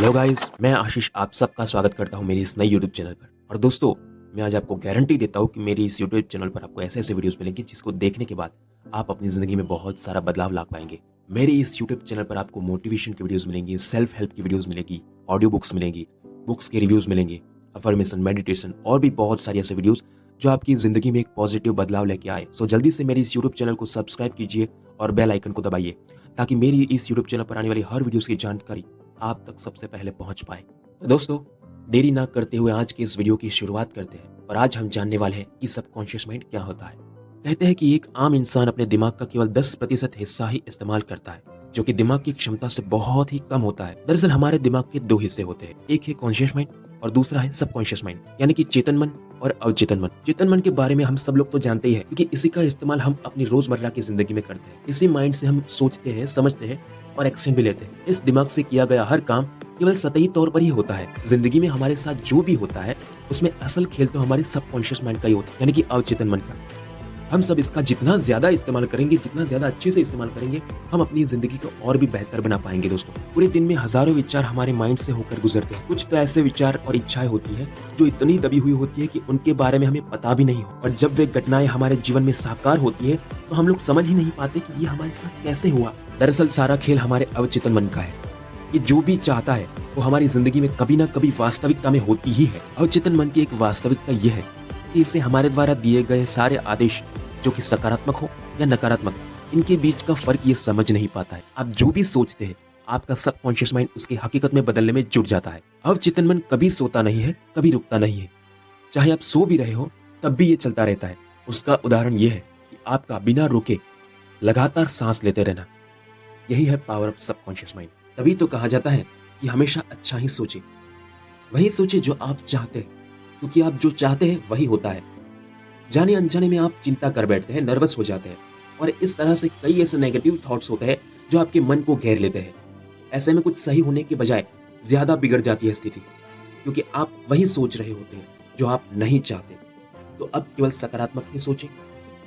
Hello guys, मैं आशीष आप सबका स्वागत करता हूं मेरी इस नई यूट्यूब चैनल पर। और दोस्तों, मैं आज आपको गारंटी देता हूं कि मेरी इस यूट्यूब चैनल पर आपको ऐसे ऐसे वीडियोस मिलेंगे जिसको देखने के बाद आप अपनी ज़िंदगी में बहुत सारा बदलाव ला पाएंगे। मेरी इस यूट्यूब चैनल पर आपको मोटिवेशन की वीडियोज़ मिलेंगी, सेल्फ हेल्प की वीडियोज़ मिलेगी, ऑडियो बुक्स मिलेंगी, बुक्स के रिव्यूज़ मिलेंगे, अफर्मेशन, मेडिटेशन और भी बहुत सारी ऐसे वीडियोज़ जो आपकी ज़िंदगी में एक पॉजिटिव बदलाव लेके आए। सो जल्दी से मेरी इस यूट्यूब चैनल को सब्सक्राइब कीजिए और बेल आइकन को दबाइए ताकि मेरी इस यूट्यूब चैनल पर आने वाली हर वीडियोज़ की जानकारी आप तक सबसे पहले पहुंच पाए। तो दोस्तों, देरी ना करते हुए आज के इस वीडियो की शुरुआत करते हैं। और आज हम जानने वाले हैं कि सबकॉन्शियस माइंड क्या होता है। कहते हैं कि एक आम इंसान अपने दिमाग का केवल 10% हिस्सा ही इस्तेमाल करता है, जो कि दिमाग की क्षमता से बहुत ही कम होता है। दरअसल हमारे दिमाग के दो हिस्से होते हैं, एक है कॉन्शियस माइंड और दूसरा है सबकॉन्शियस माइंड, यानी कि चेतन मन और अवचेतन मन। चेतन मन के बारे में हम सब लोग तो जानते ही हैं, क्योंकि इसी का इस्तेमाल हम अपनी रोजमर्रा की जिंदगी में करते हैं। इसी माइंड से हम सोचते हैं, समझते हैं और एक्शन भी लेते हैं। इस दिमाग से किया गया हर काम केवल सतही तौर पर ही होता है। जिंदगी में हमारे साथ जो भी होता है उसमें असल खेल तो हमारे सबकॉन्शियस माइंड का ही होता है, यानी कि अवचेतन मन का। हम सब इसका जितना ज्यादा इस्तेमाल करेंगे, जितना ज्यादा अच्छे से इस्तेमाल करेंगे, हम अपनी जिंदगी को और भी बेहतर बना पाएंगे। दोस्तों, पूरे दिन में हजारों विचार हमारे माइंड से होकर गुजरते हैं। कुछ तो ऐसे विचार और इच्छाएं होती है जो इतनी दबी हुई होती है कि उनके बारे में हमें पता भी नहीं हो, और जब वे घटनाएं हमारे जीवन में साकार होती है तो हम लोग समझ ही नहीं पाते कि ये हमारे साथ कैसे हुआ। दरअसल सारा खेल हमारे अवचेतन मन का है। ये जो भी चाहता है वो हमारी जिंदगी में कभी ना कभी वास्तविकता में होती ही है। अवचेतन मन की एक वास्तविकता यह है कि इसे हमारे द्वारा दिए गए सारे आदेश, जो कि सकारात्मक हो या नकारात्मक, इनके बीच का फर्क ये समझ नहीं पाता है। आप जो भी सोचते हैं, आपका सबकॉन्शियस माइंड उसकी हकीकत में बदलने में जुट जाता है। अवचेतन मन कभी सोता नहीं है, कभी रुकता नहीं है। चाहे आप सो भी रहे हो तब भी ये चलता रहता है। उसका उदाहरण ये है कि आपका बिना रुके लगातार सांस लेते रहना। यही है पावर ऑफ सबकॉन्शियस माइंड। तभी तो कहा जाता है कि हमेशा अच्छा ही सोचे, वही सोचे जो आप चाहते हैं, क्योंकि आप जो चाहते हैं वही होता है। जाने अनजाने में आप चिंता कर बैठते हैं, नर्वस हो जाते हैं, और इस तरह से कई ऐसे नेगेटिव थॉट्स होते हैं जो आपके मन को घेर लेते हैं। ऐसे में कुछ सही होने के बजाय ज्यादा बिगड़ जाती है स्थिति, क्योंकि आप वही सोच रहे होते हैं जो आप नहीं चाहते। तो अब केवल सकारात्मक ही सोचें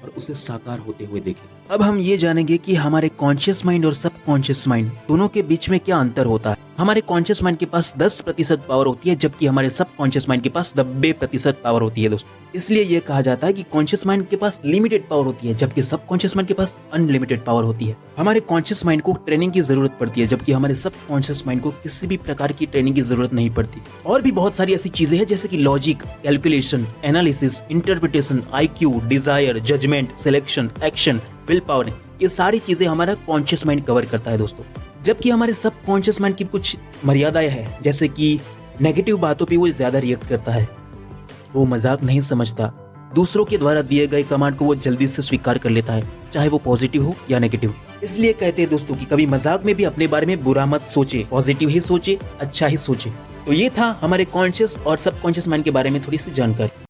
और उसे साकार होते हुए देखें। अब हम ये जानेंगे कि हमारे कॉन्शियस माइंड और सबकॉन्शियस माइंड दोनों के बीच में क्या अंतर होता है। हमारे कॉन्शियस माइंड के पास 10% पावर होती है, जबकि हमारे सबकॉन्शियस माइंड के पास 90% पावर होती है। दोस्तों, इसलिए ये कहा जाता है कि कॉन्शियस माइंड के पास लिमिटेड पावर होती है, जबकि सबकॉन्शियस माइंड के पास अनलिमिटेड पावर होती है। हमारे कॉन्शियस माइंड को ट्रेनिंग की जरूरत पड़ती है, जबकि हमारे सबकॉन्शियस माइंड को किसी भी प्रकार की ट्रेनिंग की जरूरत नहीं पड़ती। और भी बहुत सारी ऐसी चीजें हैं जैसे कि logic, calculation, analysis, interpretation, IQ, desire, judgement, selection, action, will power, ये सारी चीजें हमारा कॉन्शियस माइंड कवर करता है। दोस्तों, जबकि हमारे सबकॉन्शियस माइंड की कुछ मर्यादाएं हैं, जैसे कि नेगेटिव बातों पे वो ज्यादा रिएक्ट करता है, वो मजाक नहीं समझता, दूसरों के द्वारा दिए गए कमांड को वो जल्दी से स्वीकार कर लेता है, चाहे वो पॉजिटिव हो या नेगेटिव। इसलिए कहते हैं दोस्तों कि कभी मजाक में भी अपने बारे में बुरा मत सोचे, पॉजिटिव ही सोचे, अच्छा ही सोचे। तो ये था हमारे कॉन्शियस और सबकॉन्शियस माइंड के बारे में थोड़ी सी जानकारी।